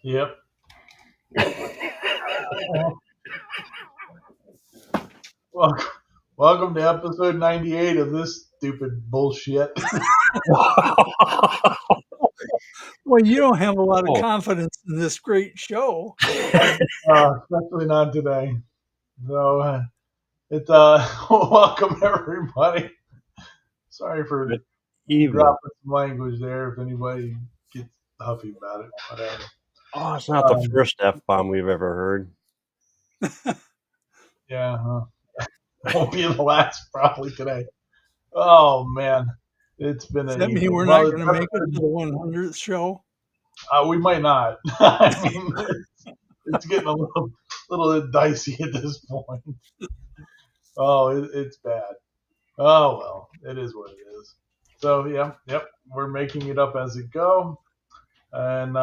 Yep. Welcome, welcome to episode 98 of this stupid bullshit. Well, you don't have a lot of confidence in this great show. Especially not today. So, welcome everybody. Sorry for dropping some language there. If anybody gets huffy about it, whatever. Oh, it's not the first F-bomb we've ever heard. Yeah, won't be the last probably today. Oh man, it's been. Does that mean we're not going to make it to the 100th show? We might not. I mean, it's getting a little dicey at this point. Oh, it's bad. Oh well, it is what it is. So yep, we're making it up as it go, and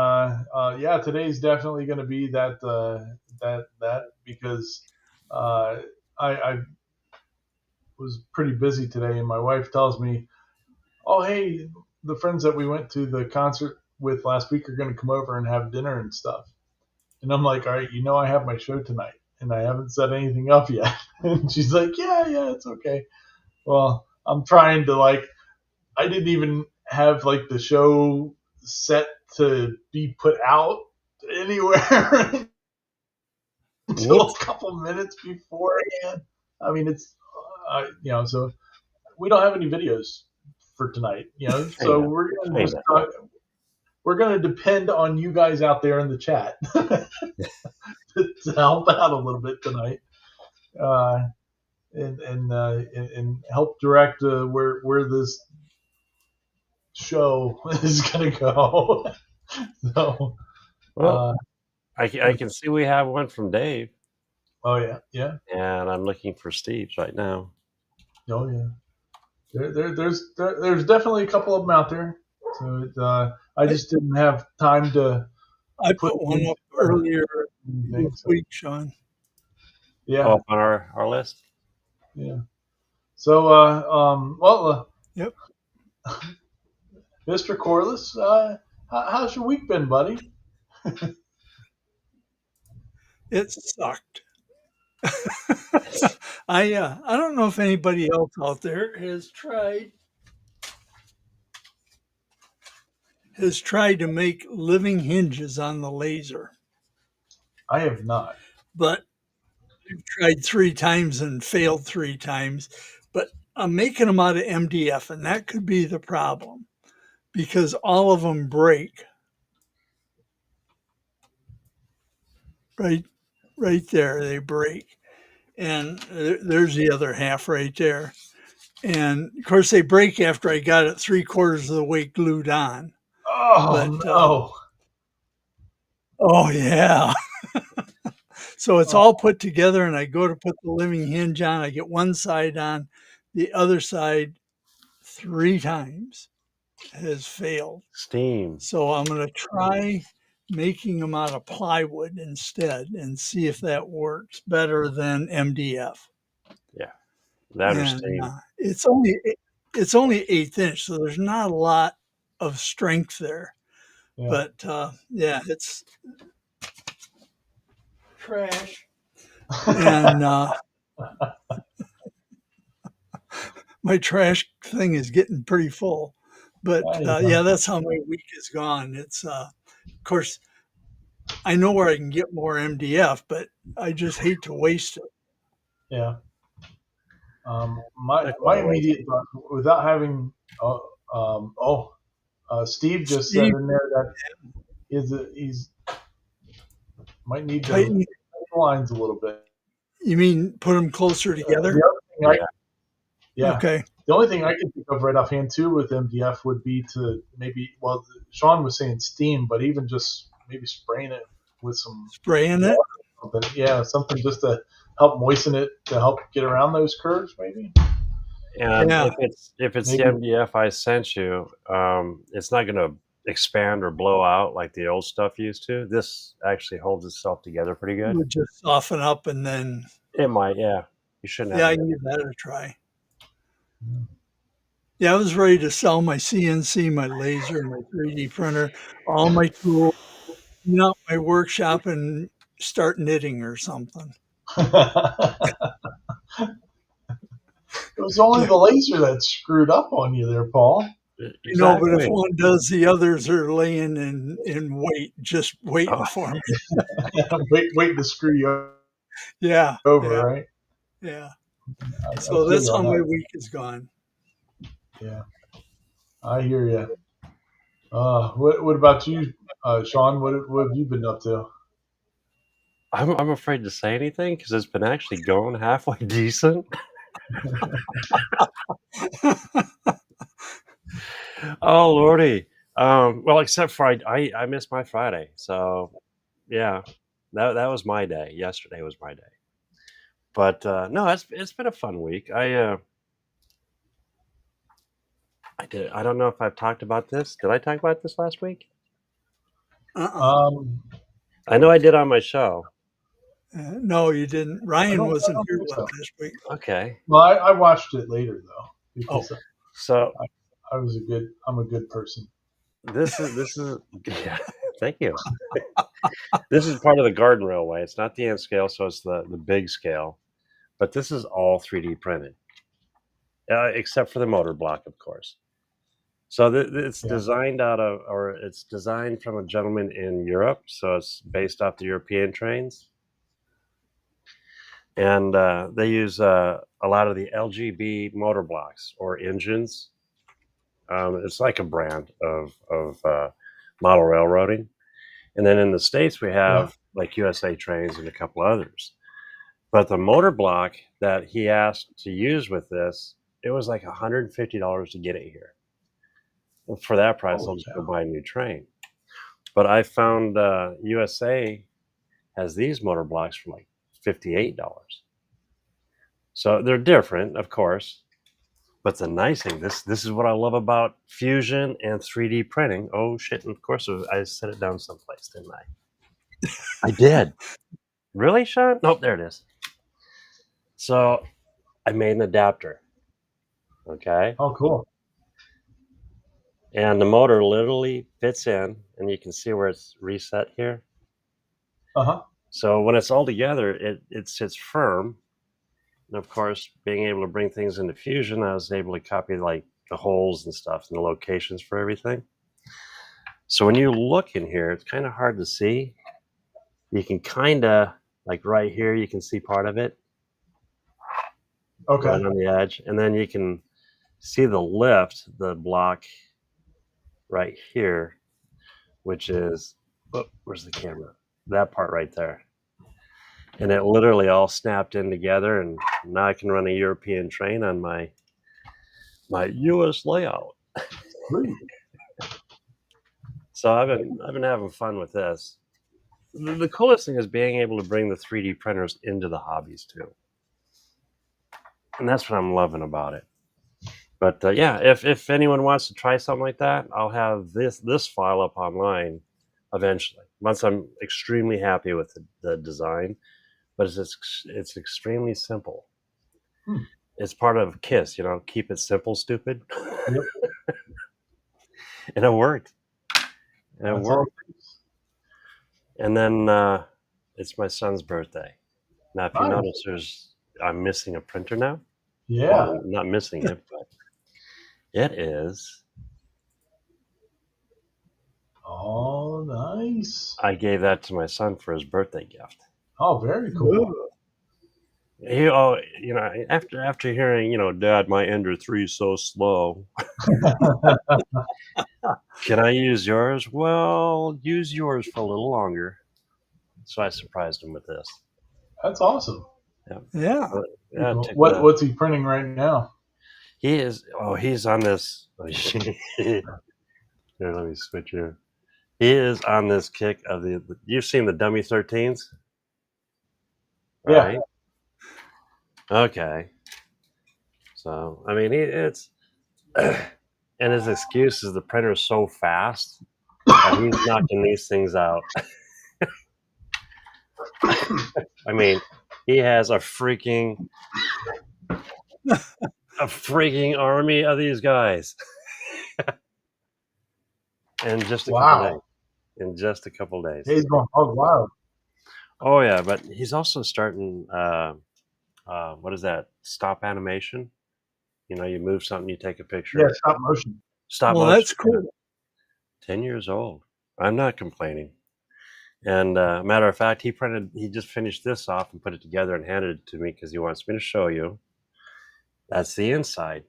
yeah, today's definitely going to be that because I was pretty busy today, and my wife tells me, "Oh hey, the friends that we went to the concert with last week are going to come over and have dinner and stuff." And I'm like, "All right, I have my show tonight, and I haven't set anything up yet." And she's like, "Yeah, it's okay." Well, I'm trying to I didn't even have the show set to be put out anywhere until a couple minutes beforehand. I mean, it's so we don't have any videos for tonight, so we're going to depend on you guys out there in the chat to help out a little bit tonight, and help direct where this show is going to go. So, well, I can see we have one from Dave. Oh yeah. And I'm looking for Steve's right now. Oh yeah. There's definitely a couple of them out there. So I just didn't have time to. I put one up earlier this week, Sean. Yeah. Oh, on our list. Yeah. So yep. Mr. Corliss, how's your week been, buddy? It sucked. I don't know if anybody else out there has tried to make living hinges on the laser. I have not. But I've tried 3 times and failed 3 times. But I'm making them out of MDF, and that could be the problem because all of them break. Right there, they break. And there's the other half right there. And of course, they break after I got it 3/4 of the way glued on. Oh, no. Oh, yeah. So it's all put together, and I go to put the living hinge on. I get one side on, the other side 3 times has failed. Steam. So I'm going to try making them out of plywood instead and see if that works better than MDF. Yeah, that or steam. It's only 1/8 inch, so there's not a lot of strength there. Yeah. But yeah, it's trash. And my trash thing is getting pretty full. But yeah, that's how my week is gone. It's of course, I know where I can get more MDF, but I just hate to waste it. Yeah. My immediate thought, without having Steve just said in there that he's might need to tighten the lines a little bit. You mean put them closer together? The other thing yeah. Okay. The only thing I can think of right offhand too with MDF would be to maybe, well, Sean was saying steam, but even just maybe spraying it with some it. Yeah, something just to help moisten it to help get around those curves, maybe. And if it's maybe. The MDF I sent you, it's not going to expand or blow out like the old stuff used to. This actually holds itself together pretty good. It would just soften up and then it might. Yeah, you shouldn't. Yeah, I can give that a try. Yeah, I was ready to sell my CNC, my laser, my 3D printer, all my tools, clean out my workshop and start knitting or something. It was only the laser that screwed up on you there, Paul. But if one does, the others are laying in wait, just waiting for me. Waiting to screw you Yeah. over, Yeah. right? Yeah. I So that's how my week is gone. Yeah, I hear you. What about you, Sean? What have you been up to? I'm afraid to say anything because it's been actually going halfway decent. Oh lordy. Well, except for I missed my Friday, so yeah, that was my day. Yesterday was my day, but no, it's been a fun week. I don't know if I've talked about this. Did I talk about this last week? Um, I know I did on my show. No, you didn't. I Ryan don't wasn't here think so. last week. Okay. Well, I watched it later though because So I'm a good person. this is yeah, thank you. This is part of the garden railway. It's not the N scale, so it's the big scale. But this is all 3D printed, except for the motor block, of course. So it's designed it's designed from a gentleman in Europe. So it's based off the European trains. And they use a lot of the LGB motor blocks or engines. It's like a brand of model railroading. And then in the States, we have like USA Trains and a couple others. But the motor block that he asked to use with this, it was like $150 to get it here. And for that price, I'll just go buy a new train. But I found USA has these motor blocks for like $58. So they're different, of course. But the nice thing, this is what I love about fusion and 3D printing. Oh shit! And of course, I set it down someplace, didn't I? I did. Really, Sean? Nope, there it is. So I made an adapter. Okay. Oh, cool. And the motor literally fits in, and you can see where it's reset here. So when it's all together, it sits firm. And of course, being able to bring things into Fusion, I was able to copy like the holes and stuff and the locations for everything. So when you look in here, it's kind of hard to see. You can kind of, like right here, you can see part of it. Okay. Right on the edge. And then you can see the lift, the block right here, which is, where's the camera? That part right there. And it literally all snapped in together, and now I can run a European train on my US layout. So I've been having fun with this. The coolest thing is being able to bring the 3D printers into the hobbies too, and that's what I'm loving about it. But yeah, if anyone wants to try something like that, I'll have this file up online eventually once I'm extremely happy with the design. But it's extremely simple. It's part of KISS, keep it simple, stupid. Yep. And it worked. And then it's my son's birthday. Now, if you notice, I'm missing a printer now. Yeah. Well, I'm not missing it, but it is. Oh, nice. I gave that to my son for his birthday gift. Oh, very cool. After hearing, Dad, my Ender 3 is so slow. Can I use yours? Well, use yours for a little longer. So I surprised him with this. That's awesome. Yeah. What's he printing right now? He's on this. Here, let me switch here. He is on this kick of you've seen the Dummy 13s? Right? Yeah. Okay. So, I mean, it's, and his excuse is the printer is so fast that he's knocking these things out. I mean, he has a freaking army of these guys. And just a couple days. in just a couple days. Yeah, he's going hog wild. Oh yeah, but he's also starting. What is that? Stop animation. You know, you move something, you take a picture. Yeah, stop motion. Stop Well, motion. that's cool. 10 years old. I'm not complaining. And matter of fact, he just finished this off and put it together and handed it to me because he wants me to show you. That's the inside,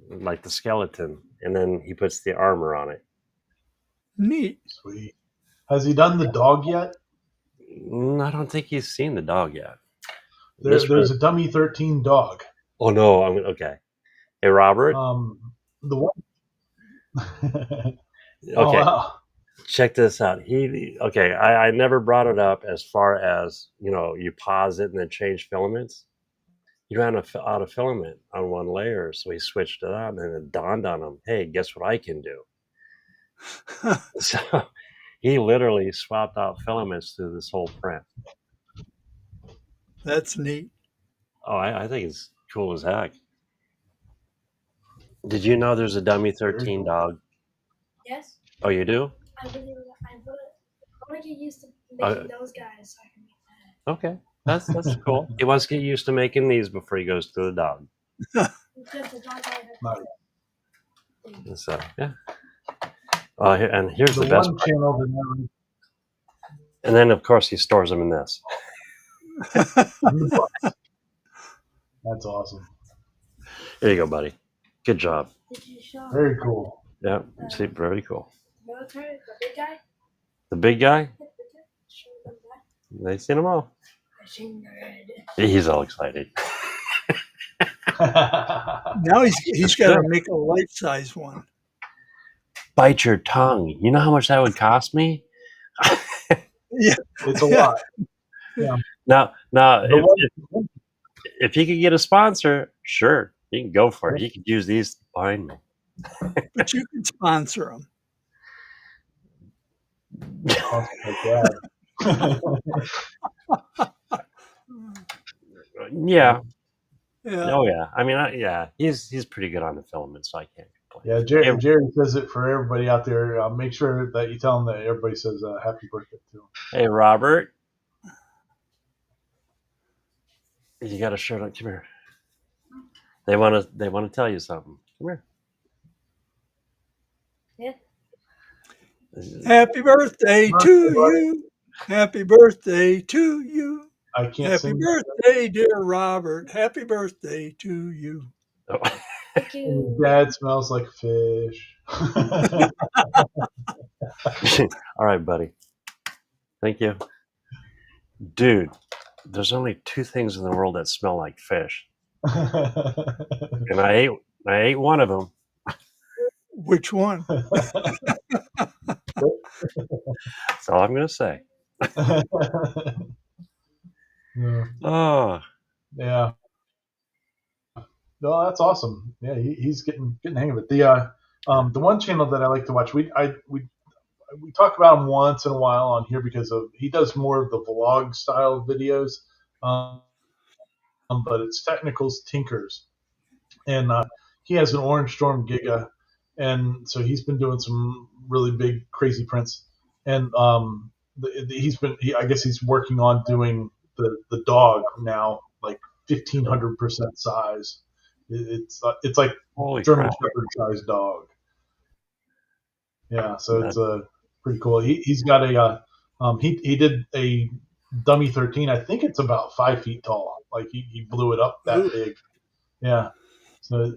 like the skeleton, and then he puts the armor on it. Neat. Sweet. Has he done the dog yet? I don't think he's seen the dog yet. There's a dummy 13 dog. Oh no, okay. Hey Robert. The one. Okay. Oh, wow. Check this out. I never brought it up as far as, you know, you pause it and then change filaments. He ran out of filament on one layer, so he switched it out, and then it dawned on him, hey, guess what I can do? So he literally swapped out filaments through this whole print. That's neat. Oh, I think it's cool as heck. Did you know there's a dummy 13 dog? Yes. Oh, you do? I want to get used to making those guys so I can make that. Okay, that's cool. He wants to get used to making these before he goes to the dog. Because the dog So yeah. And here's the best one part. channel that And then of course he stores them in this. That's awesome. Here you go, buddy. Good job. Did you show Very cool. Yeah, see, very cool. military, the big guy? The big guy, Show them that. they've seen them all. Machine gun. He's all excited. Now he's got to make a life-size one. Bite your tongue. You know how much that would cost me? Yeah, It's a lot. Now, The if he could get a sponsor, sure, he can go for it. He could use these behind me. but you can sponsor them. Oh my God. Yeah. Yeah. Oh yeah. I mean, yeah. He's pretty good on the filament, so I can't complain. Yeah, Jerry says it for everybody out there. Make sure that you tell them that everybody says happy birthday to him. Hey, Robert. You got a shirt on. Come here. They want to tell you something. Come here. Yeah. Happy birthday to you. Happy birthday to you. I can't Happy sing. birthday, dear Robert. Happy birthday to you. Oh. Thank you. Dad smells like fish. All right, buddy. Thank you. Dude, there's only two things in the world that smell like fish. And I ate one of them. Which one? That's all I'm going to say. Yeah. Oh, Yeah. No, that's awesome. Yeah, he's getting the hang of it. The one channel that I like to watch, we talk about him once in a while on here because he does more of the vlog style videos, but it's Technicals Tinkers, and he has an Orange Storm Giga, and so he's been doing some really big crazy prints, and I guess he's working on doing the dog now, like 1,500% size. It's like holy German crap. Shepherd sized dog. Yeah, so it's pretty cool. He's got a he did a dummy 13. I think it's about 5 feet tall. Like he blew it up that big. Yeah. So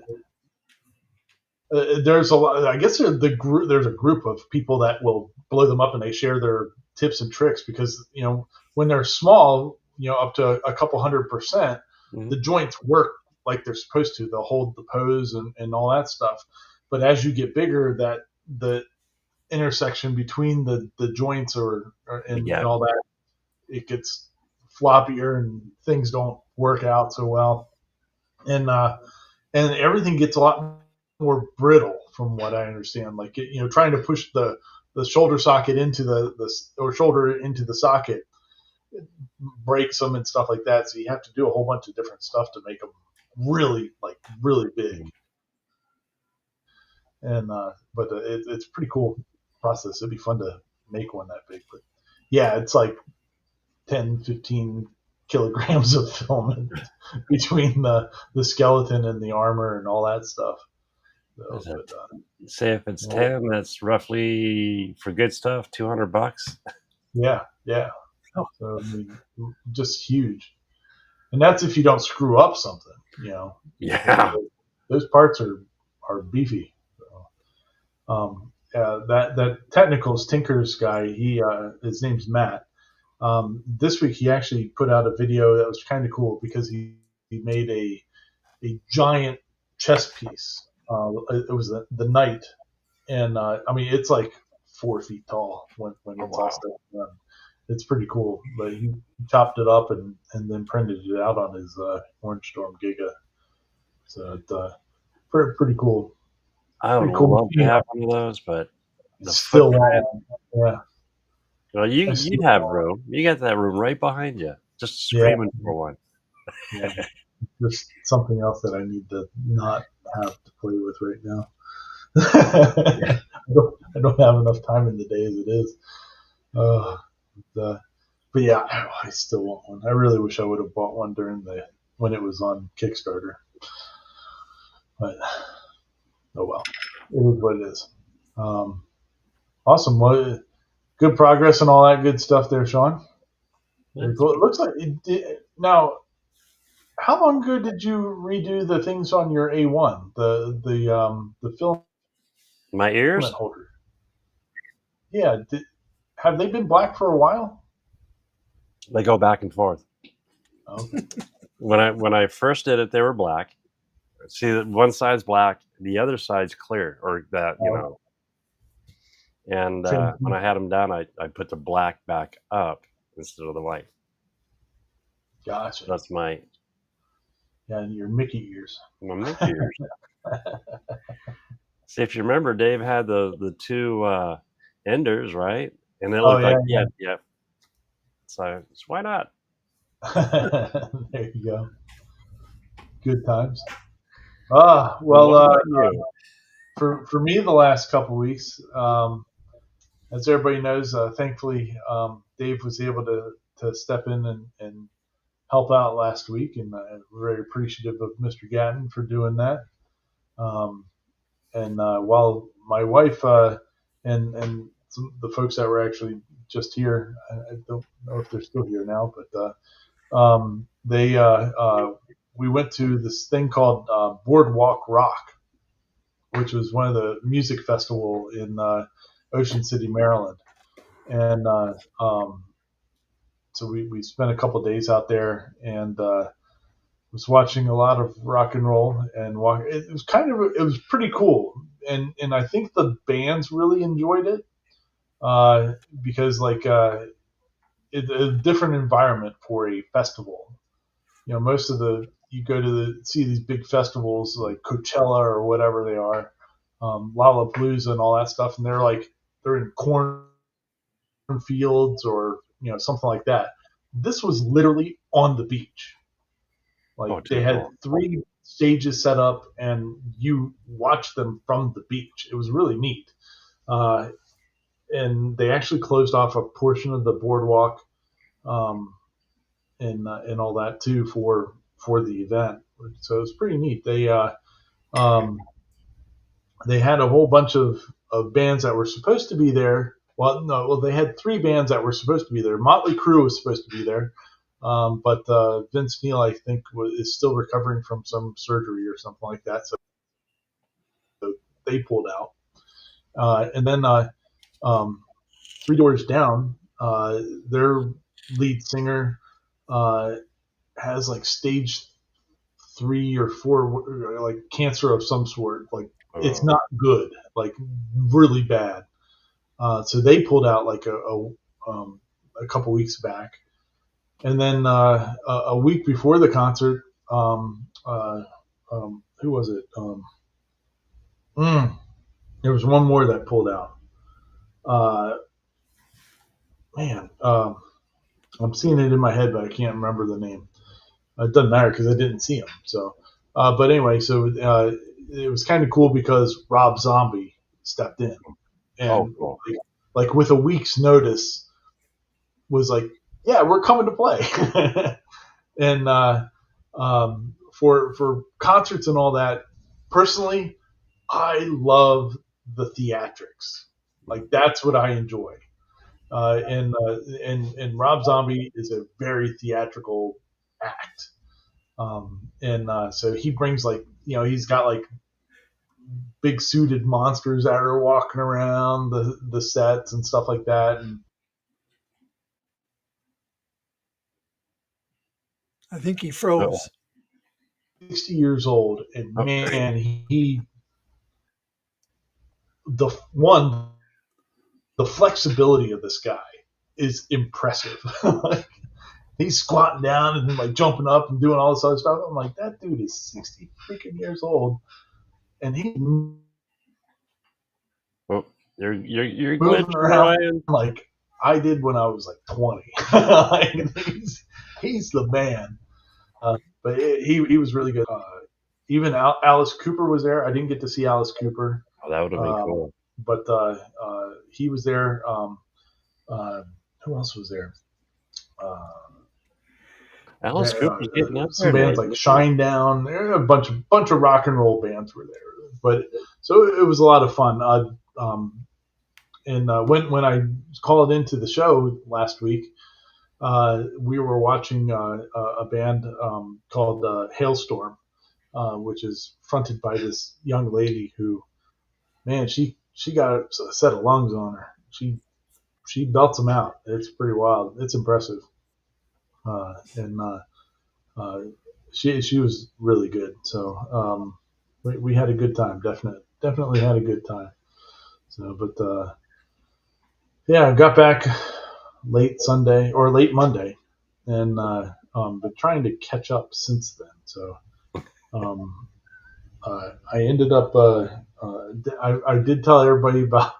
there's a lot. I guess there's a group of people that will blow them up and they share their tips and tricks because when they're small, up to a couple 100%, the joints work like they're supposed to. They'll hold the pose and all that stuff. But as you get bigger, that the intersection between the joints and all that, it gets floppier and things don't work out so well. And everything gets a lot more brittle from what I understand. Like trying to push the shoulder socket into or shoulder into the socket breaks them and stuff like that. So you have to do a whole bunch of different stuff to make them really big. And but it's pretty cool. process. It'd be fun to make one that big. But yeah, it's like 10, 15 kilograms of filament between the skeleton and the armor and all that stuff. So, but, say if it's 10, that's roughly, for good stuff, $200. Yeah. So I mean, just huge. And that's if you don't screw up something, Yeah. Those parts are beefy. So, that Technicals Tinkers guy, his name's Matt. This week he actually put out a video that was kind of cool because he made a giant chess piece. It was the knight, and I mean it's like 4 feet tall when it's all said and done. It's pretty cool, but he chopped it up and then printed it out on his Orange Storm Giga. So it's pretty cool. I would love to have one of those, but still, yeah. Well, you'd have room. You got that room right behind you. Just screaming for one. Yeah. Just something else that I need to not have to play with right now. I don't have enough time in the day as it is. But yeah, I still want one. I really wish I would have bought one when it was on Kickstarter. But oh well, it is what it is. Awesome. Well, good progress and all that good stuff there, Sean. Very cool. It looks like it did. Now, how long ago did you redo the things on your A1? The film. My ears holder. Yeah. Have they been black for a while? They go back and forth. Okay. When I first did it, they were black. See, one side's black, the other side's clear, or that And when I had them down, I put the black back up instead of the white. Gotcha. So that's my. Yeah, your Mickey ears. My Mickey ears. See, if you remember, Dave had the two enders, right? And it looked yeah. So why not? There you go. Good times. Well, for me, the last couple of weeks, as everybody knows, thankfully, Dave was able to step in and help out last week, and we're very appreciative of Mr. Gatton for doing that. And while my wife and the folks that were actually just here, I don't know if they're still here now, but we went to this thing called Boardwalk Rock, which was one of the music festival in Ocean City, Maryland. And so we spent a couple of days out there and was watching a lot of rock and roll and it was pretty cool. And I think the bands really enjoyed it because it's a different environment for a festival. Most of you go to see these big festivals like Coachella or whatever they are, Lollapalooza and all that stuff, and they're in cornfields or something like that. This was literally on the beach. They had 3 stages set up, and you watched them from the beach. It was really neat. And they actually closed off a portion of the boardwalk, and all that too for the event. So it was pretty neat. They had a whole bunch of bands that were supposed to be there. They had 3 bands that were supposed to be there. Motley Crue was supposed to be there, but Vince Neil, I think, is still recovering from some surgery or something like that. So they pulled out. And then 3 Doors Down, their lead singer has stage 3 or 4, cancer of some sort. It's not good, really bad. So they pulled out a couple weeks back, and then a week before the concert, who was it? There was one more that pulled out. I'm seeing it in my head, but I can't remember the name. It doesn't matter because I didn't see him. So, but anyway, so it was kind of cool because Rob Zombie stepped in and cool. like with a week's notice was like, yeah, we're coming to play. And for concerts and all that, personally, I love the theatrics. Like that's what I enjoy. And Rob Zombie is a very theatrical act. So he brings he's got like big suited monsters that are walking around the sets and stuff like that. And I think he froze. 60 years old, and man, the flexibility of this guy is impressive. Like, he's squatting down and like jumping up and doing all this other stuff. I'm like, that dude is 60 freaking years old, and he's You're moving glitching, around Ryan. like I did when I was like 20. Like, he's the man. But he was really good. Even Alice Cooper was there. I didn't get to see Alice Cooper. Oh, that would have been cool. But he was there. Who else was there? Alice Cooper's getting up some there. bands like Shinedown. A bunch of rock and roll bands were there. But so it was a lot of fun. When I called into the show last week, we were watching a band called Hailstorm, which is fronted by this young lady who, man, she got a set of lungs on her. She belts them out. It's pretty wild. It's impressive. She was really good. So we had a good time. Definitely had a good time. So, but yeah, I got back late Sunday or late Monday, and been trying to catch up since then. So I ended up. I did tell everybody about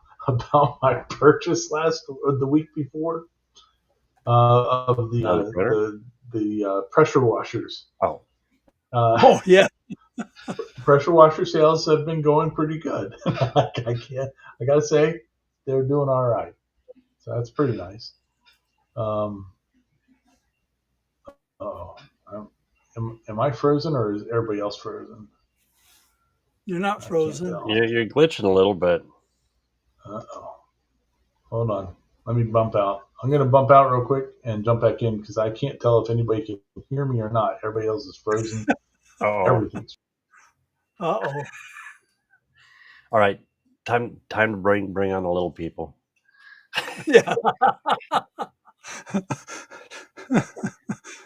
my purchase the week before of the pressure washers. Oh. Oh yeah. Pressure washer sales have been going pretty good. I gotta say, they're doing all right. So that's pretty nice. Am I frozen or is everybody else frozen? You're not frozen. You're glitching a little bit. Uh-oh. Hold on. Let me bump out. I'm going to bump out real quick and jump back in because I can't tell if anybody can hear me or not. Everybody else is frozen. Everything's. Uh-oh. All right. Time to bring on the little people. Yeah.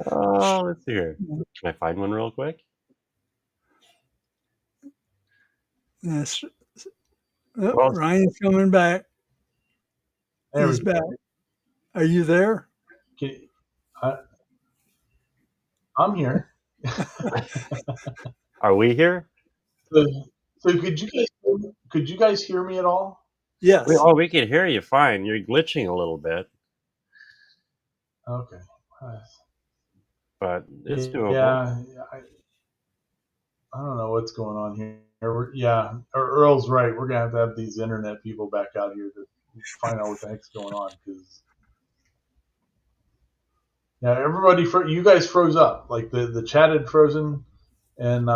Let's see here. Can I find one real quick? Yes. Ryan's coming back. He's back. Are you there? I'm here. Are we here? So could you guys hear me at all? Yes. We can hear you fine. You're glitching a little bit. Okay. But it's doable. Yeah. I don't know what's going on here. Earl's right. We're going to have these internet people back out here to find out what the heck's going on. Because everybody, you guys froze up. Like the chat had frozen, and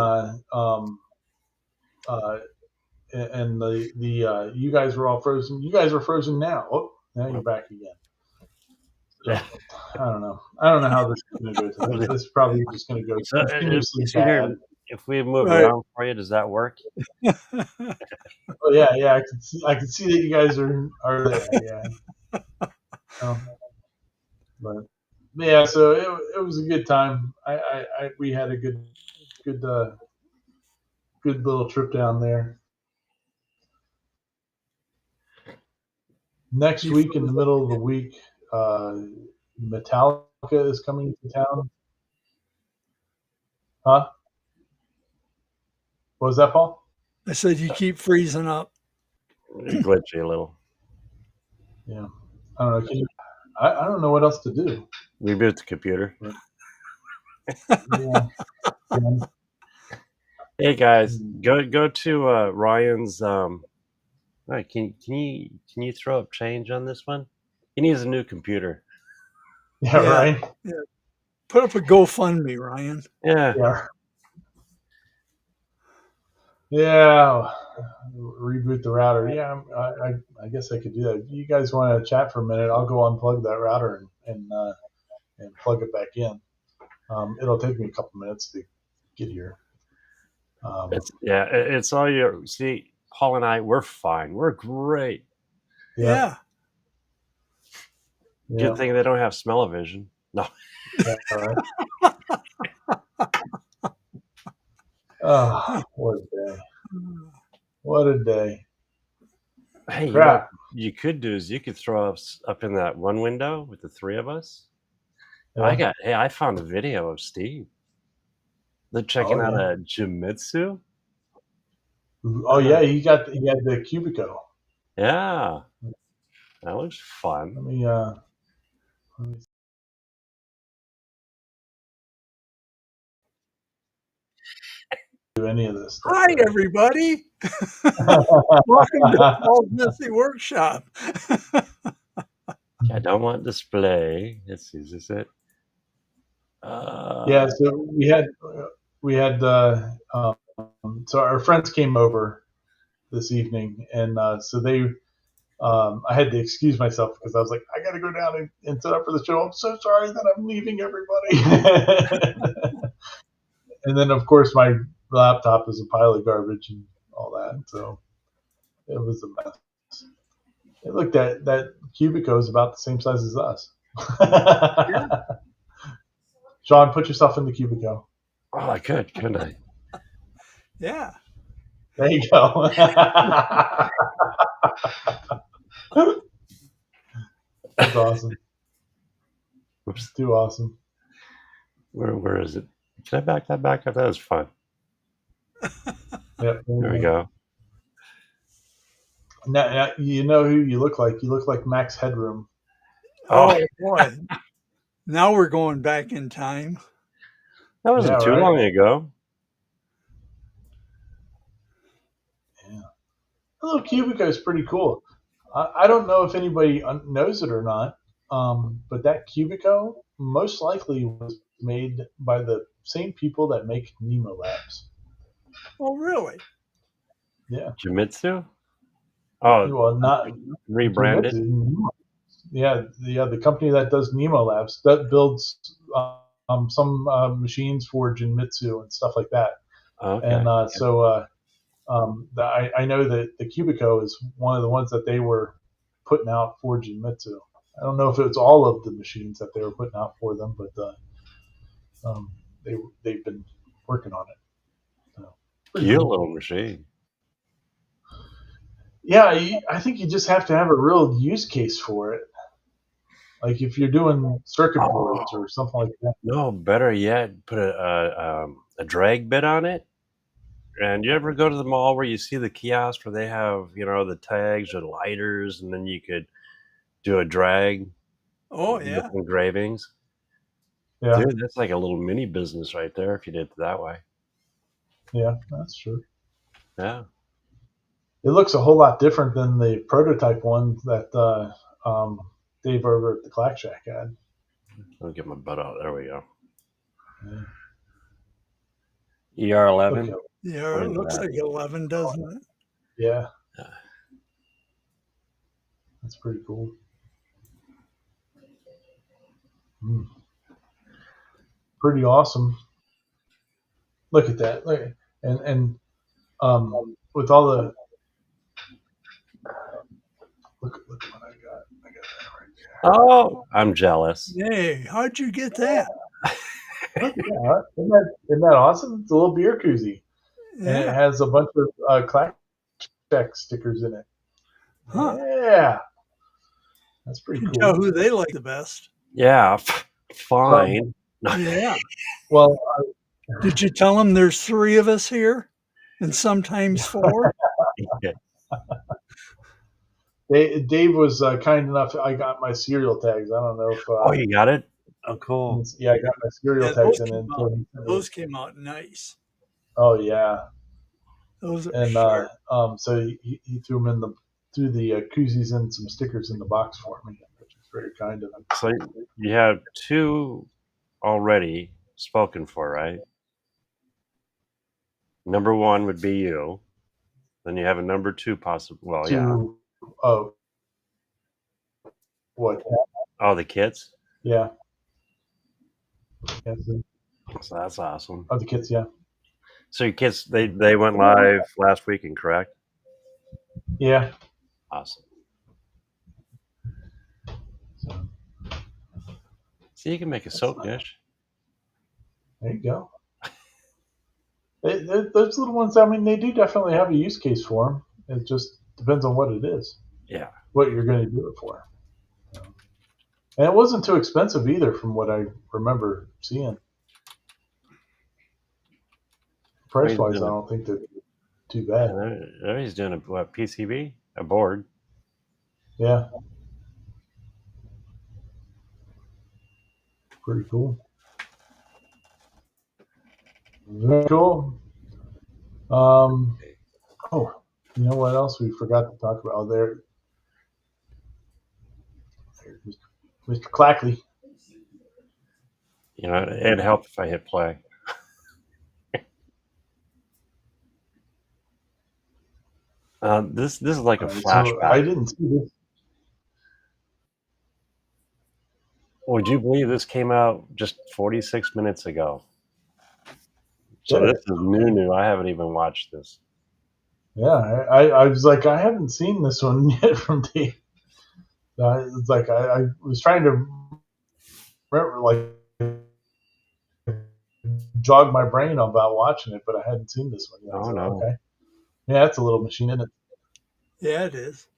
you guys were all frozen. You guys are frozen now. Oh, now you're back again. Yeah. I don't know how this is going to go. This is probably just going to go continuously bad. If we move around for you, does that work? Oh yeah. I can see that you guys are there. Yeah. But yeah, so it was a good time. We had a good little trip down there. Next week, in the middle of the week, Metallica is coming to town. Huh? What was that, Paul? I said you keep freezing up. Glitchy a little. Yeah. I don't know. I don't know what else to do. Reboot the computer. Yeah. Hey guys, go to Ryan's All right, can you throw up change on this one? He needs a new computer. Yeah, Yeah. right. Yeah. Put up a GoFundMe, Ryan. Yeah. Yeah. Yeah. Reboot the router. Yeah, I guess I could do that. If you guys want to chat for a minute, I'll go unplug that router and plug it back in. It'll take me a couple minutes to get here. It's all your. See, Paul and I, we're fine. We're great. Yeah. Good thing they don't have smell-o-vision. No. Yeah, all right. Oh, what a day. What a day. Hey, Crap. you could do is you could throw us up in that one window with the three of us. Yeah. I found a video of Steve. They're checking out a Jimitsu. Oh yeah, he had the Cubico. Yeah, that looks fun. Let me do any of this stuff. Hi, everybody. Welcome to Paul's Messy Workshop. I don't want display. Let's see, is this it? Yeah, so we had so our friends came over this evening, and so they I had to excuse myself because I was like, I got to go down and set up for the show. I'm so sorry that I'm leaving everybody. And then of course my laptop is a pile of garbage and all that, so it was a mess. It looked at that Cubico is about the same size as us. Sean, put yourself in the Cubico. Oh, I could, couldn't I? Yeah. There you go. That's awesome. Oops. Too awesome. Where is it? Can I back that back up? That was fun. Yep. There we go. Now, you know who you look like? You look like Max Headroom. Oh, boy. Now we're going back in time. That wasn't too long ago. Yeah. The little Cubico is pretty cool. I don't know if anybody knows it or not, but that Cubico most likely was made by the same people that make Nemo Labs. Oh, really? Yeah. Jimitsu? Oh, well, not rebranded. Yeah, the company that does Nemo Labs that builds some machines for Jinmitsu and stuff like that. Okay. And I know that the Cubico is one of the ones that they were putting out for Jinmitsu. I don't know if it's all of the machines that they were putting out for them, but they've been working on it. So, cute little machine. Yeah, I think you just have to have a real use case for it. Like if you're doing circuit boards or something like that. No, better yet, put a drag bit on it. And you ever go to the mall where you see the kiosk where they have, the tags or lighters, and then you could do a drag? Oh, yeah. With engravings. Yeah. Dude, that's like a little mini business right there if you did it that way. Yeah, that's true. Yeah. It looks a whole lot different than the prototype one that Dave over at the Clack Shack had. I'll get my butt out. There we go. Yeah. ER11? Yeah, it looks like 11, doesn't it? Yeah. That's pretty cool. Pretty awesome. Look at that. Look, and with all the look what I got. I got that right there. Oh, I'm jealous. Hey, how'd you get that? Look at that. Isn't that awesome? It's a little beer koozie. Yeah. And it has a bunch of Clack Shack stickers in it. Huh. Yeah. That's pretty cool. You know who they like the best? Yeah, fine. Yeah. Well, did you tell them there's 3 of us here and sometimes 4? Dave was kind enough. I got my serial tags. I don't know if. Oh, you got it? Oh, cool. Yeah, I got my serial tags in it. Those came out nice. Oh yeah. Those are and sharp. So he threw them in threw the koozies and some stickers in the box for me, which is very kind of him. So you have 2 already spoken for, right? Number 1 would be you. Then you have a number 2 possible. Well, yeah. Oh, what? Oh, the kids? Yeah. So that's awesome. Oh, the kids, yeah. So your kids, they went live last weekend, correct? Yeah. Awesome. So, See, you can make a soap dish. there you go. Those little ones, I mean, they do definitely have a use case for them. It just depends on what it is. Yeah. What you're going to do it for. And it wasn't too expensive either, from what I remember seeing. Price-wise, I don't think they're too bad. Yeah, he's doing a PCB? A board. Yeah. Pretty cool. Very cool. Oh, you know what else we forgot to talk about? Oh, there's Mr. Clackley. You know, it'd help if I hit play. This is like a flashback. So I didn't see this. Would you believe this came out just 46 minutes ago? So this is new. I haven't even watched this. Yeah, I was like, I haven't seen this one yet from Dave. It's like I was trying to remember, like, jog my brain about watching it, but I hadn't seen this one yet. Oh, no. Okay. Yeah, that's a little machine, isn't it? Yeah, it is.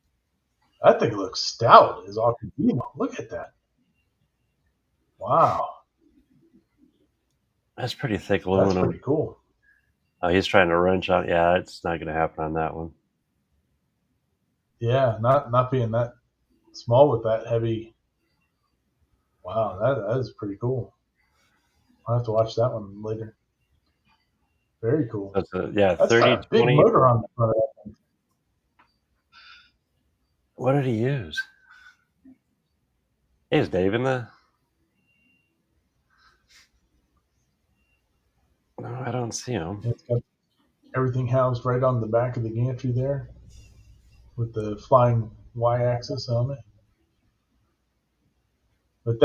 That thing looks stout as all can be. Look at that. Wow. That's pretty thick aluminum. That's pretty cool. Oh, he's trying to wrench on. Yeah, it's not going to happen on that one. Yeah, not being that small with that heavy. Wow, that is pretty cool. I'll have to watch that one later. Very cool. That's a 30, got a big motor on the front of that thing. What did he use? Hey, is Dave in the? No, I don't see him. It's got everything housed right on the back of the gantry there, with the flying Y-axis on it. But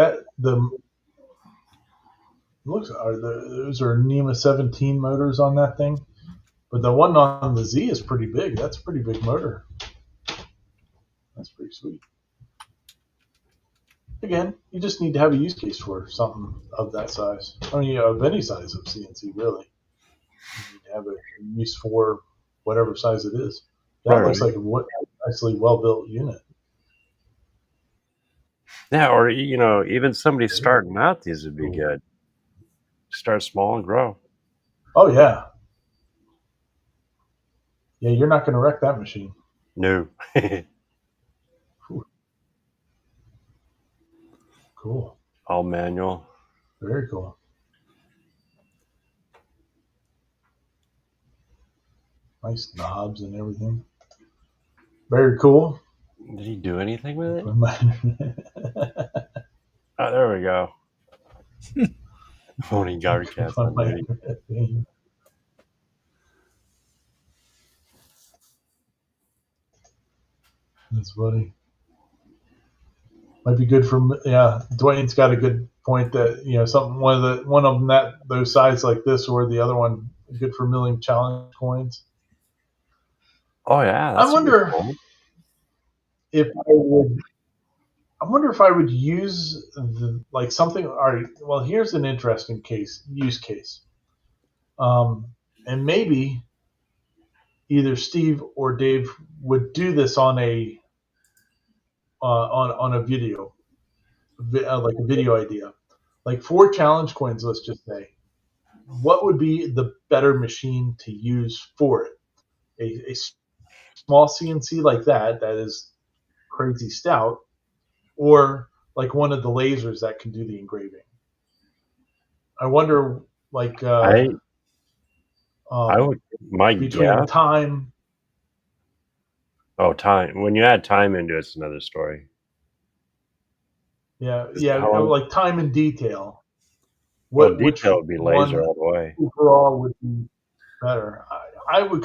those are NEMA 17 motors on that thing. But the one on the Z is pretty big. That's a pretty big motor. That's pretty sweet. Again, you just need to have a use case for something of that size. I mean, of any size of CNC, really. You need to have a use for whatever size it is. That looks like a nicely well-built unit. Yeah, or even somebody starting out, these would be good. Start small and grow. Oh yeah. Yeah, you're not going to wreck that machine. No. Cool. All manual. Very cool. Nice knobs and everything. Very cool. Did he do anything with it? Oh, there we go. Owning guard cats on duty. That's funny. Might be good for Dwayne's got a good point that one of them that those size like this, or the other one good for milling challenge coins. Oh yeah, I wonder if I would use something. All right, well, here's an interesting use case, and maybe either Steve or Dave would do this on a video, like a video idea, like 4 challenge coins. Let's just say, what would be the better machine to use for it? A small CNC like that is crazy stout, or like one of the lasers that can do the engraving. I wonder, I would. My between guess. time. Oh, time. When you add time into it, it's another story. Yeah, How long? like time and detail. Well, Which detail would be laser one all the way. overall would be better? I would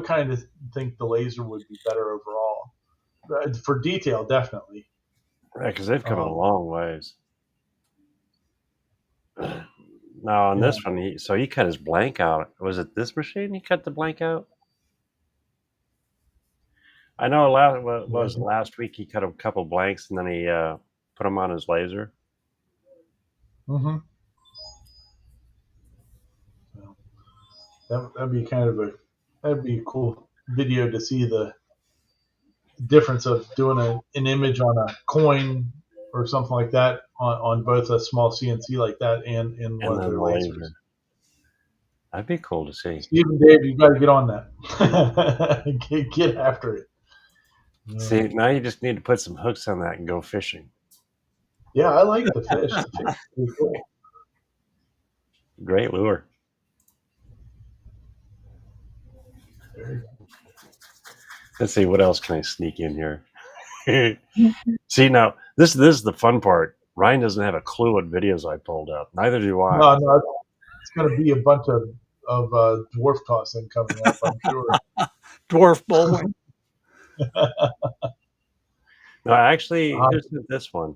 kind of think the laser would be better overall for detail, definitely. Right, because they've come a Um, long ways. Now on yeah, this one, he cut his blank out. Was it this machine he cut the blank out? I know what yeah. was it, last week he cut a couple blanks and then he put them on his laser. Mm-hmm. So that'd be that'd be a cool video to see the difference of doing an image on a coin or something like that on both a small CNC like that and in one And of then their the lasers. laser. That'd be cool to see. Steve and Dave, you got to get on that. get after it. See, now you just need to put some hooks on that and go fishing. Yeah, I like the fish. The fish is pretty cool. Great lure. Let's see, what else can I sneak in here? See, now this is the fun part. Ryan doesn't have a clue what videos I pulled up. Neither do I. No, it's going to be a bunch of dwarf tossing coming up, I'm sure. Dwarf bowling. No, actually, who's this one?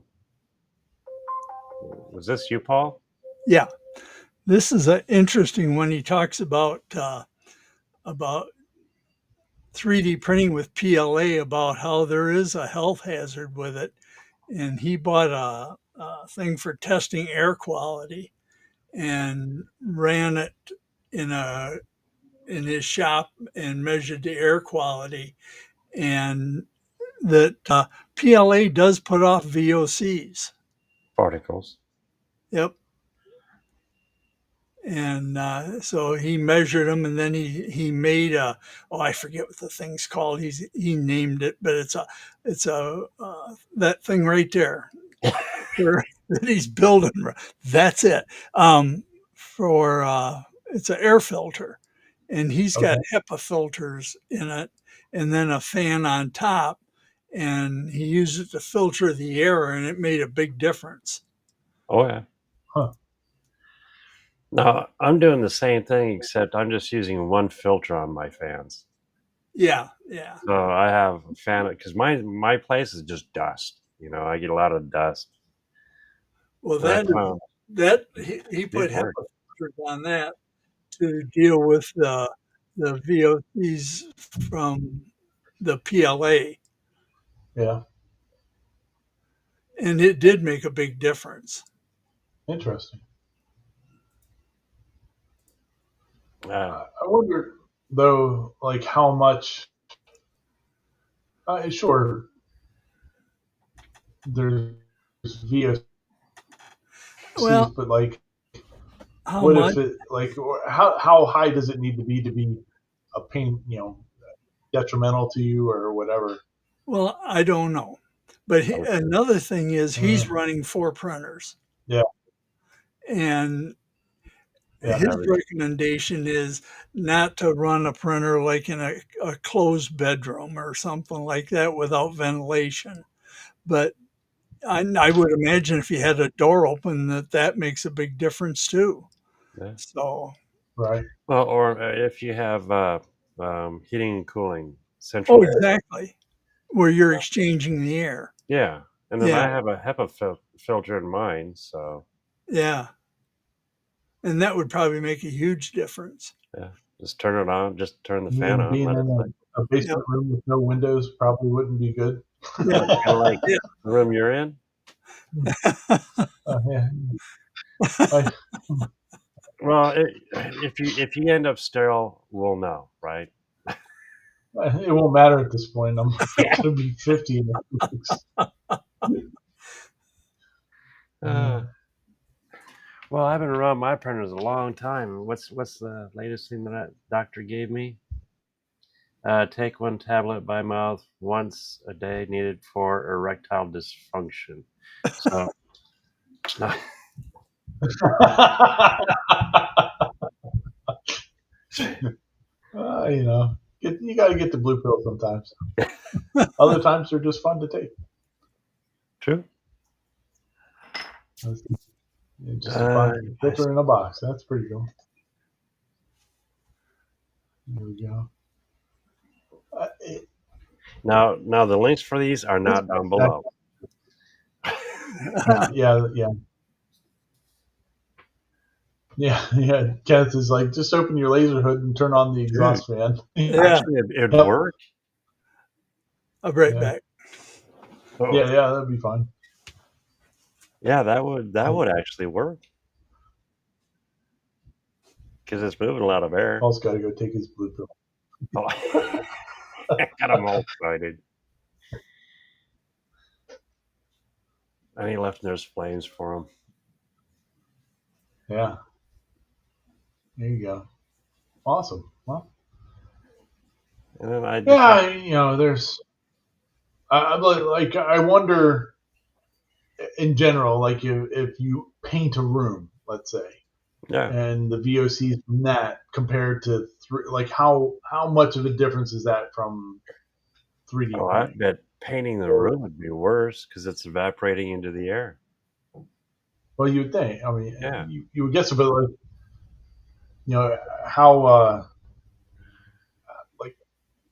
Was this you, Paul? Yeah. This is an interesting one. He talks about 3D printing with PLA, about how there is a health hazard with it. And he bought a thing for testing air quality and ran it in his shop and measured the air quality, and that PLA does put off VOCs. Particles. Yep. And so he measured them, and then he made I forget what the thing's called. He named it, but it's a that thing right there that he's building. That's it. For it's an air filter, and he's got HEPA filters in it, and then a fan on top, and he used it to filter the air, and it made a big difference. Oh yeah. Huh. No, I'm doing the same thing, except I'm just using one filter on my fans. Yeah. So I have a fan because my place is just dust. I get a lot of dust. Well, he put HEPA filters on that to deal with the VOCs from the PLA. Yeah. And it did make a big difference. Interesting. I wonder, though, like how much. Sure, there's VOCs, but like, if it how high does it need to be a pain, detrimental to you or whatever? Well, I don't know, but another thing is he's running 4 printers. Yeah. And his recommendation is not to run a printer like in a closed bedroom or something like that without ventilation. But I would imagine if you had a door open, that makes a big difference too. Yeah. So. Right. Well, or if you have heating and cooling central. Oh, exactly. Where you're exchanging the air. Yeah. And then I have a HEPA filter in mine, so. Yeah. And that would probably make a huge difference. Yeah. Just turn it on. Just turn the fan on. Being in a basement room with no windows probably wouldn't be good. Yeah, kind of like the room you're in. Well, if you end up sterile, we'll know, right? It won't matter at this point. I'm going to be 50 in a few weeks. Well, I've been around my printers a long time. What's the latest thing that doctor gave me? Take 1 tablet by mouth once a day, needed for erectile dysfunction. So, You got to get the blue pill sometimes. Other times they're just fun to take. True. It's just a fun filter in a box. That's pretty cool. There we go. Now the links for these are not down below. Yeah. Kenneth is like, just open your laser hood and turn on the exhaust fan. Actually, it'd work. I'll be right back. Oh. Yeah, that'd be fine. Yeah, that would actually work. Because it's moving a lot of air. Paul's got to go take his blue pill. Oh. Got him all excited. And he left there's flames for him. Yeah. There you go. Awesome. Well. And then there's. I wonder. In general, like if you paint a room, let's say, and the VOCs from that compared to how much of a difference is that from 3D? Oh, I bet painting the room would be worse because it's evaporating into the air. Well, you would think. I mean, you would guess, but how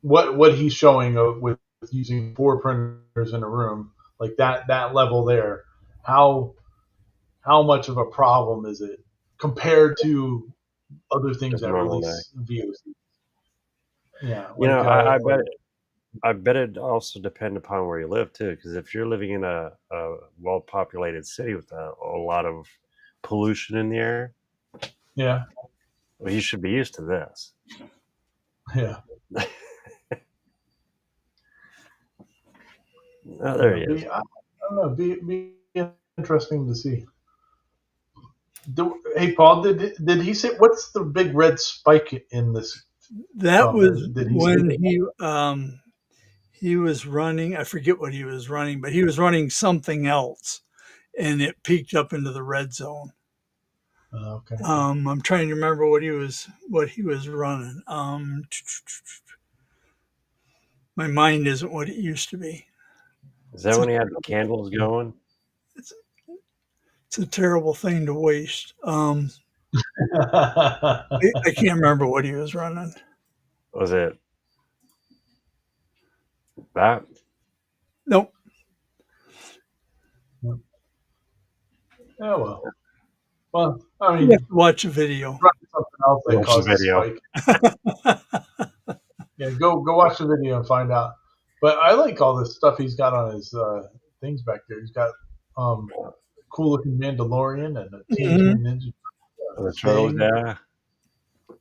what he's showing with using 4 printers in a room. Like that level there, how much of a problem is it compared to other things that release VOC? Yeah, I bet it also depends upon where you live too. Because if you're living in a well-populated city with a lot of pollution in the air, well, you should be used to this. Yeah. Oh, there he is. I don't know. Be interesting to see. Hey, Paul, did he say what's the big red spike in this? That was when he was running. I forget what he was running, but he was running something else, and it peaked up into the red zone. Okay. I'm trying to remember what he was running. My mind isn't what it used to be. Is that when he had the candles going? It's a terrible thing to waste. I can't remember what he was running. Was it that? Nope. Yeah, well, I mean, you have to watch a video. Something else that causes a spike. Yeah, go watch the video and find out. But I like all this stuff he's got on his things back there. He's got cool looking Mandalorian and a Teenage Ninja. The turtles, yeah. Is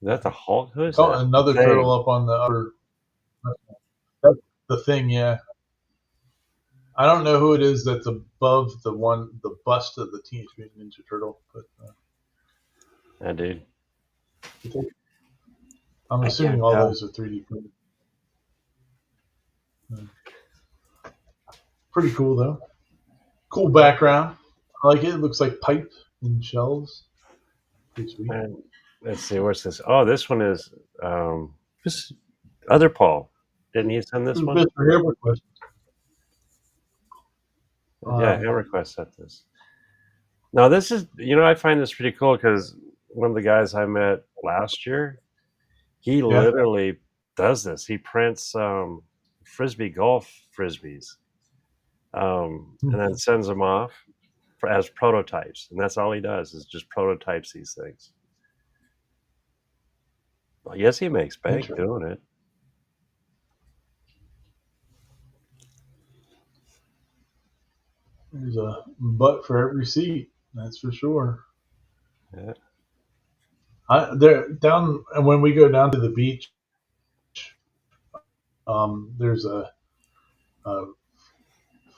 that the Hulk? Who is that? thing? Another turtle up on the upper. That's the thing, yeah. I don't know who it is that's above the bust of the Teenage Mutant Ninja Turtle, but yeah, dude. I'm assuming all those are 3D printed. Pretty cool though. Cool background. I like it. It looks like pipe and shelves. Pretty sweet. And let's see, where's this? Oh, this one is this other Paul. Didn't he send this one? Mr. Hammerquest. Yeah, Hammerquest sent this. Now this is, I find this pretty cool because one of the guys I met last year, he literally does this. He prints frisbee golf frisbees, and then sends them off as prototypes, and that's all he does is just prototypes these things. Well, yes, he makes bank doing it. There's a butt for every seat, that's for sure. Yeah. And when we go down to the beach, there's a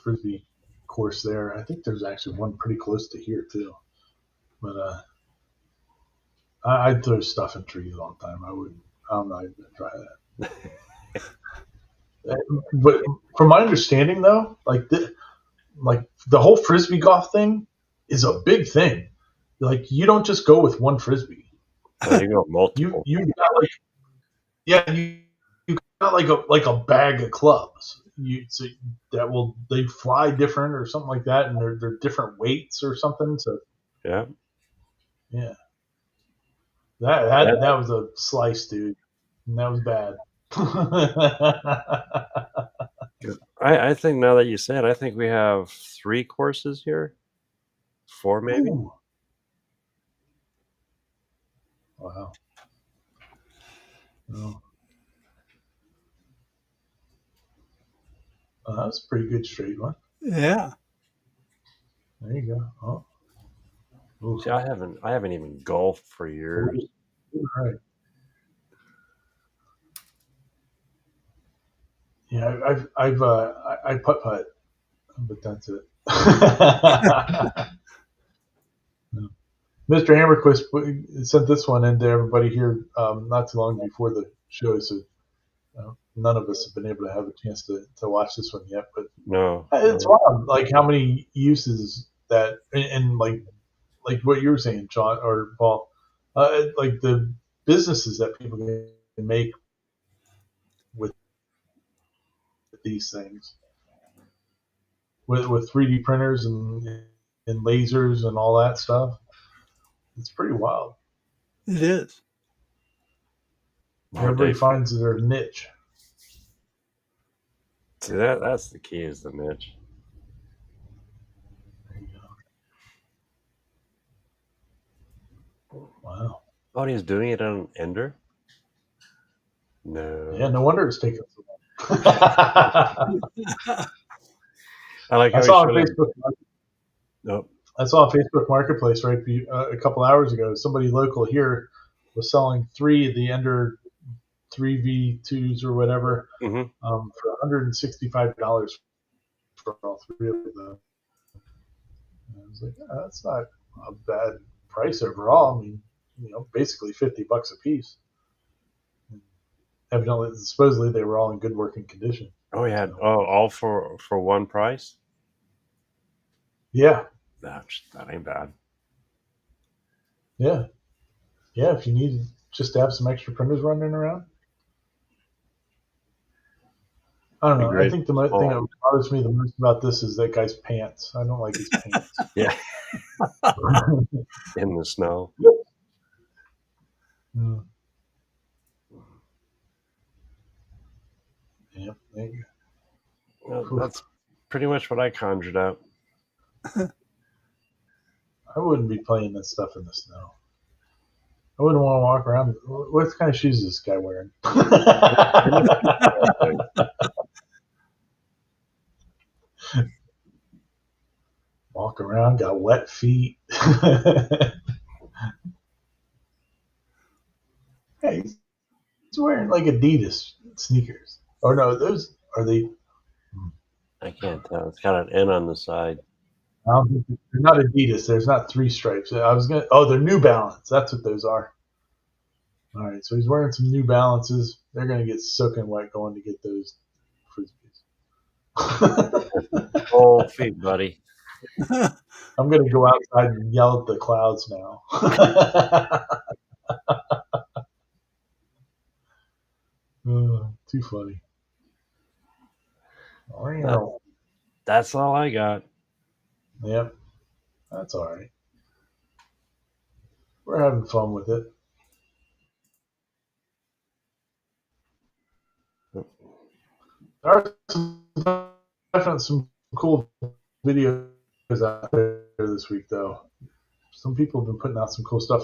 frisbee course there. I think there's actually one pretty close to here too. But I'd throw stuff in trees all the time. I'm not even gonna try that. But from my understanding, though, like the whole frisbee golf thing is a big thing. Like you don't just go with one frisbee. You go multiple. You got Yeah, you got like a bag of clubs. So they fly different or something like that, and they're different weights or something. So Yeah. yeah, that was a slice, dude. And that was bad. I think now that you say it, I think we have 3 courses here. 4 maybe. Ooh. Wow. Oh. Oh, that was a pretty good straight one. Yeah. There you go. Oh. Ooh. See, I haven't even golfed for years. All right. Yeah, I putt, but that's it. Mr. Hammerquist sent this one in to everybody here not too long before the show, so none of us have been able to have a chance to watch this one yet. But No. it's wild, like how many uses that, and like what you were saying, John or Paul, like the businesses that people can make with these things, with 3D printers and lasers and all that stuff. It's pretty wild. It is. Everybody finds their niche. See, that's the key, is the niche. There you go. Wow. Oh, he's doing it on Ender? No. Yeah, no wonder it's taking so long. I like how I saw on he Facebook. Nope. I saw on Facebook Marketplace a couple hours ago. Somebody local here was selling 3 of the Ender 3V2s or whatever Mhm. For $165 for all 3 of them. And I was like, yeah, that's not a bad price overall. I mean, basically $50 a piece. And evidently, supposedly they were all in good working condition. Oh, yeah. So, all for one price? yeah. That ain't bad. Yeah. Yeah, if you need just to have some extra printers running around. I don't know. I think the thing that bothers me the most about this is that guy's pants. I don't like his pants. Yeah. In the snow. Mm. Yep, there you Well, that's pretty much what I conjured up. go. I wouldn't be playing this stuff in the snow. I wouldn't want to walk around. What kind of shoes is this guy wearing? Walk around, got wet feet. Hey, he's wearing like Adidas sneakers. Or no, those are they? I can't tell. It's got an N on the side. I don't think they're not Adidas. There's not 3 stripes. I was gonna. Oh, they're New Balance. That's what those are. All right, so he's wearing some New Balances. They're gonna get soaking wet going to get those frisbees. Oh, feet, buddy. I'm gonna go outside and yell at the clouds now. Too funny. That's all I got. Yep, that's all right. We're having fun with it. There are definitely some cool videos out there this week, though. Some people have been putting out some cool stuff.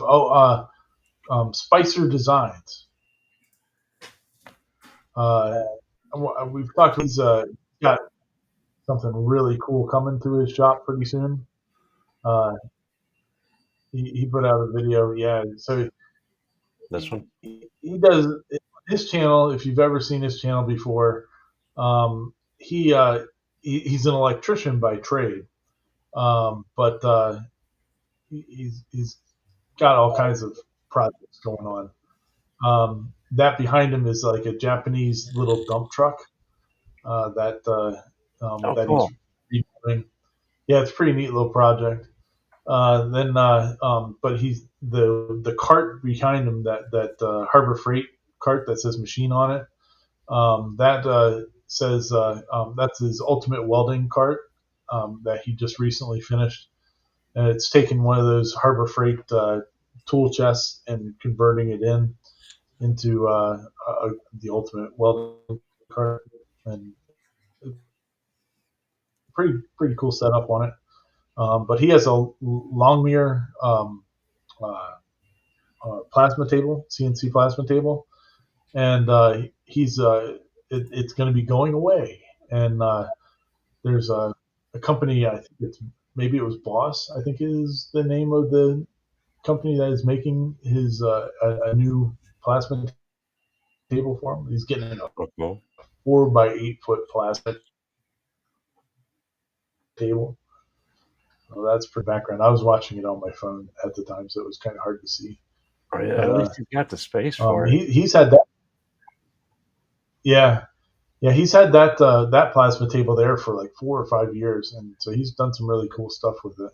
Spicer Designs. We've talked. He's got something really cool coming to his shop pretty soon. He put out a video. Yeah, so This one? He does his channel. If you've ever seen his channel before, he's an electrician by trade, but he's got all kinds of projects going on. That behind him is like a Japanese little dump truck that cool. he's rebuilding. Yeah, it's a pretty neat little project. But he's the cart behind him that Harbor Freight cart that says machine on it. That says that's his ultimate welding cart that he just recently finished. And it's taking one of those Harbor Freight tool chests and converting it into the ultimate welding cart, and pretty cool setup on it. But he has a Longmire plasma table, CNC plasma table, and it's going to be going away. And there's a company, I think maybe it was Boss, I think is the name of the company that is making his a new plasma table for him. He's getting a 4 by 8 foot plasma table. Well, that's for background. I was watching it on my phone at the time, so it was kind of hard to see. Oh, yeah, at least he's got the space for it. He's had that. Yeah, he's had that plasma table there for like 4 or 5 years, and so he's done some really cool stuff with it.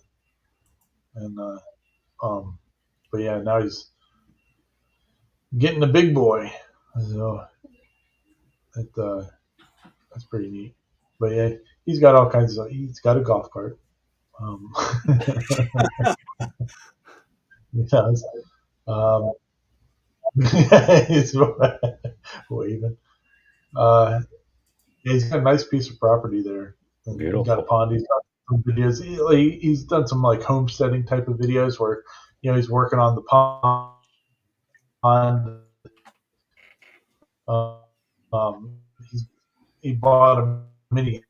And but yeah, now he's getting a big boy. So that's pretty neat. But yeah, he's got all kinds of. He's got a golf cart. He does. He's waving. Yeah, he's got a nice piece of property there. Beautiful. He's got a pond. He's got some videos. He's done some like homesteading type of videos where he's working on the pond. He bought a mini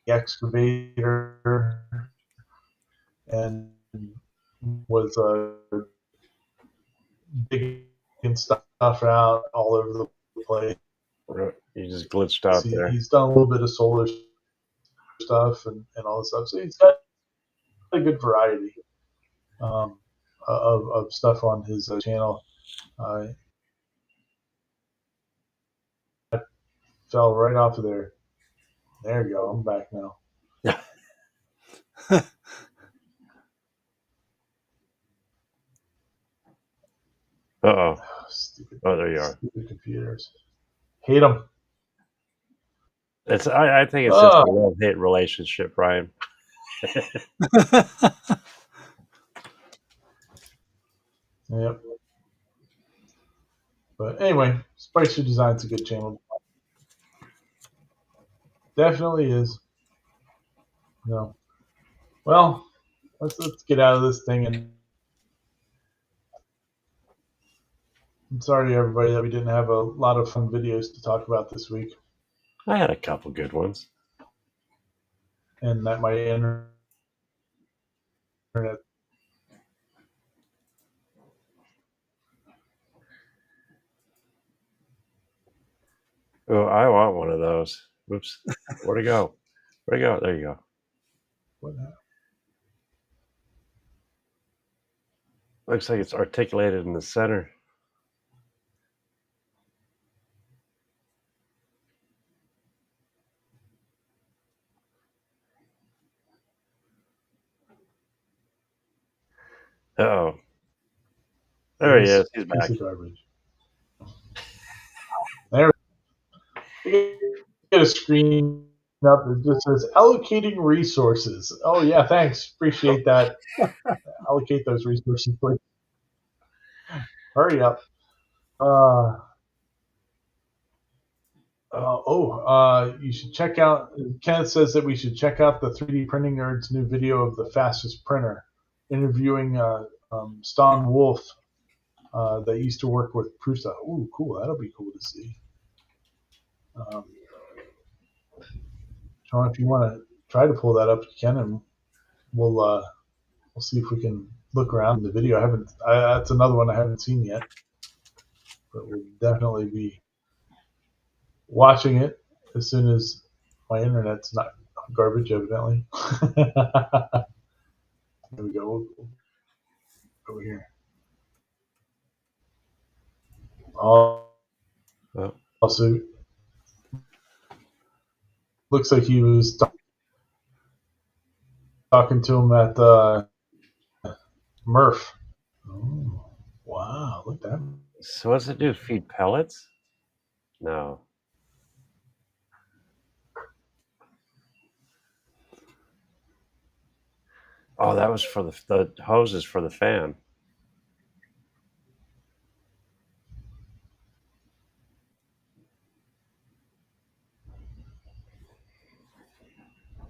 excavator and was digging stuff out all over the place. He just glitched out there. He's done a little bit of solar stuff and all this stuff. So he's got a good variety of stuff on his channel. Fell right off of there. There you go. I'm back now. Uh-oh. Stupid. Oh, there you are. Stupid computers. Hate them. I think it's just a love-hate relationship, Brian. Yep. But anyway, Spicer Design's a good channel. Definitely is. No. Well, let's get out of this thing. And I'm sorry, everybody, that we didn't have a lot of fun videos to talk about this week. I had a couple good ones. And that my internet. Oh, I want one of those. Whoops. Where'd it go? Where'd it go? There you go. What happened? Looks like it's articulated in the center. Uh-oh. There he is. He's back. There. Get a screen up that just says allocating resources. Oh yeah, thanks. Appreciate that. Allocate those resources, please. Hurry up. You should check out. Kenneth says that we should check out the 3D Printing Nerd's new video of the fastest printer, interviewing Stan Wolf, that used to work with Prusa. Ooh, cool. That'll be cool to see. Sean, if you want to try to pull that up, you can, and we'll see if we can look around the video. That's another one I haven't seen yet, but we'll definitely be watching it as soon as my internet's not garbage, evidently. There we go. Over here. Also, looks like he was talking to him at Murph. Oh, wow, look at that So what's it do? Feed pellets? No. Oh, that was for the hoses for the fan.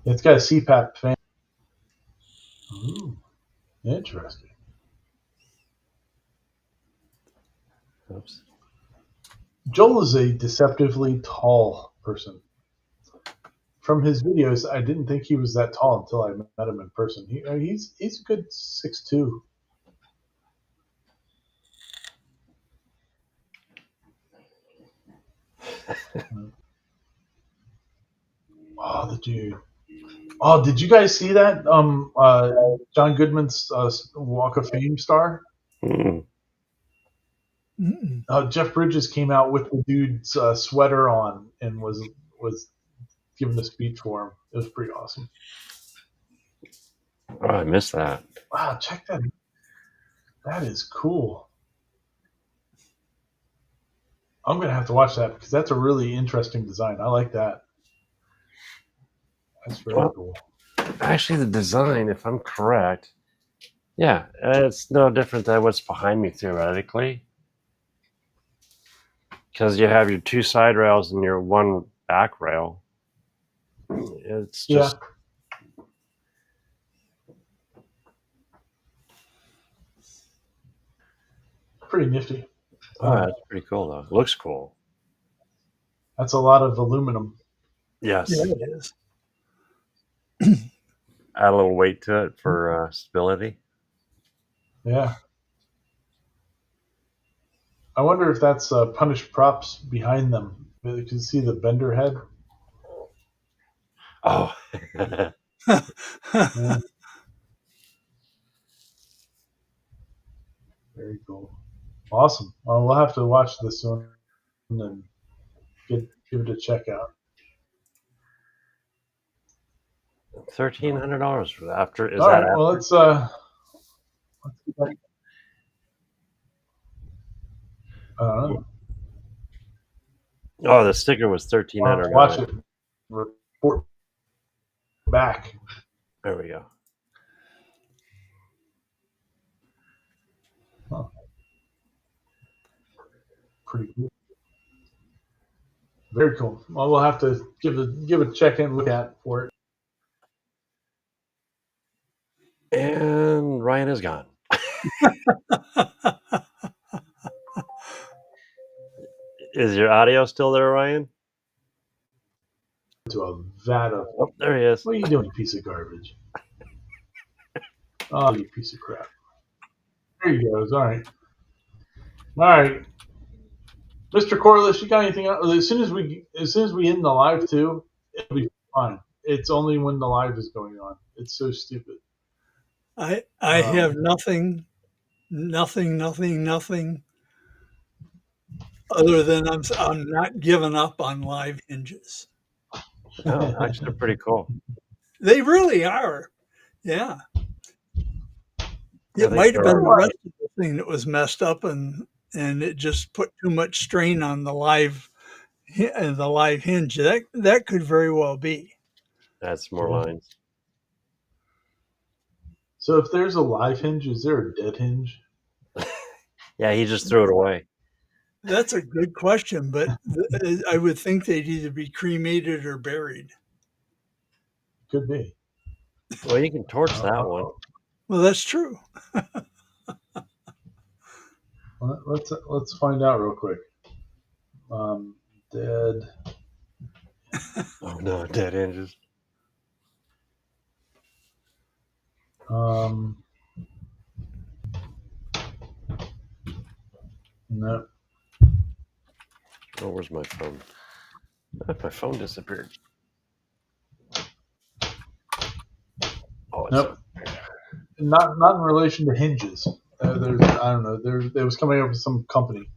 It's got a CPAP fan. Ooh, interesting. Oops. Joel is a deceptively tall person. From his videos, I didn't think he was that tall until I met him in person. He's a good 6'2". Oh, the dude. Oh, did you guys see that? John Goodman's Walk of Fame star. Mm. Jeff Bridges came out with the dude's sweater on and was giving a speech for him. It was pretty awesome. Oh, I missed that. Wow, check that. That is cool. I'm going to have to watch that because that's a really interesting design. I like that. That's very cool. Actually, the design, if I'm correct, yeah, it's no different than what's behind me theoretically. Because you have your two side rails and your one back rail. It's just... Yeah. Pretty nifty. Oh, that's pretty cool, though. It looks cool. That's a lot of aluminum. Yes. Yeah, it is. Add a little weight to it for stability. Yeah. I wonder if that's punished props behind them. You can see the bender head. Oh. Yeah. Very cool. Awesome. Well, we'll have to watch this one and give it a check out. $1,300 for after. Is All that right. after? Well, let's get back. Oh, the sticker was $1,300. Watch it. Report back. There we go. Huh. Pretty cool. Very cool. Well, we'll have to give a check in look at for it. And Ryan is gone. Is your audio still there, Ryan? To a vat of. Oh, there he is. What are you doing, you piece of garbage? Oh, you piece of crap. There he goes. All right. All right. Mr. Corliss, you got anything else? As soon as we end the live too, it'll be fine. It's only when the live is going on. It's so stupid. I have nothing other than I'm not giving up on live hinges. Oh, actually, they're pretty cool. They really are. Yeah. It might have been the rest of the thing that was messed up and it just put too much strain on the live hinge. That could very well be. That's more lines. So if there's a live hinge, is there a dead hinge? Yeah, he just threw it away. That's a good question, but I would think they'd either be cremated or buried. Could be. Well, you can torch that one. Well, that's true. Let's find out real quick. Dead. Oh no, dead hinges. No. Oh, where's my phone? My phone disappeared. Oh, it's Nope. Not in relation to hinges. I don't know. There was coming up with some company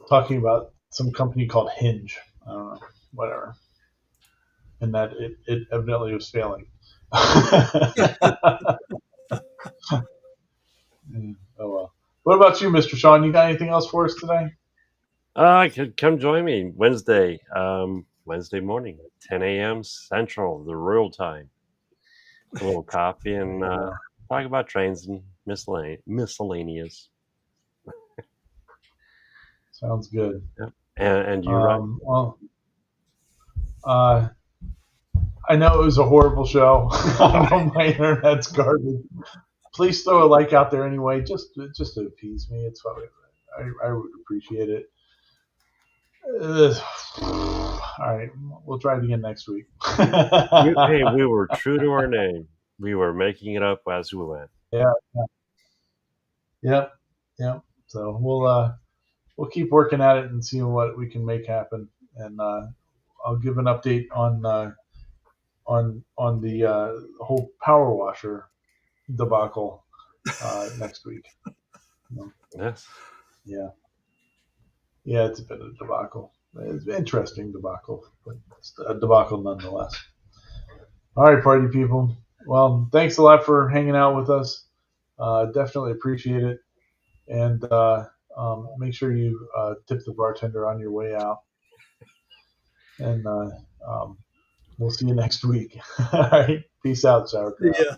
talking about some company called Hinge. I don't know. Whatever. And that it evidently was failing. Oh well. What about you, Mr. Sean? You got anything else for us today? Come join me Wednesday morning, 10 a.m. Central, the real time. A little coffee and talk about trains and miscellaneous. Sounds good. Yep. And you, Ryan? Well, I know it was a horrible show. I know my internet's garbage. Please throw a like out there anyway, just to appease me. It's fine. I would appreciate it. All right, we'll try it again next week. Hey, we were true to our name. We were making it up as we went. Yep. So we'll keep working at it and seeing what we can make happen. And I'll give an update on the whole power washer debacle next week. Yes. Yeah, it's a bit of a debacle. It's an interesting debacle, but it's a debacle nonetheless. All right, party people. Well, thanks a lot for hanging out with us. Definitely appreciate it. And make sure you tip the bartender on your way out. And we'll see you next week. All right. Peace out, sauerkraut. Yeah.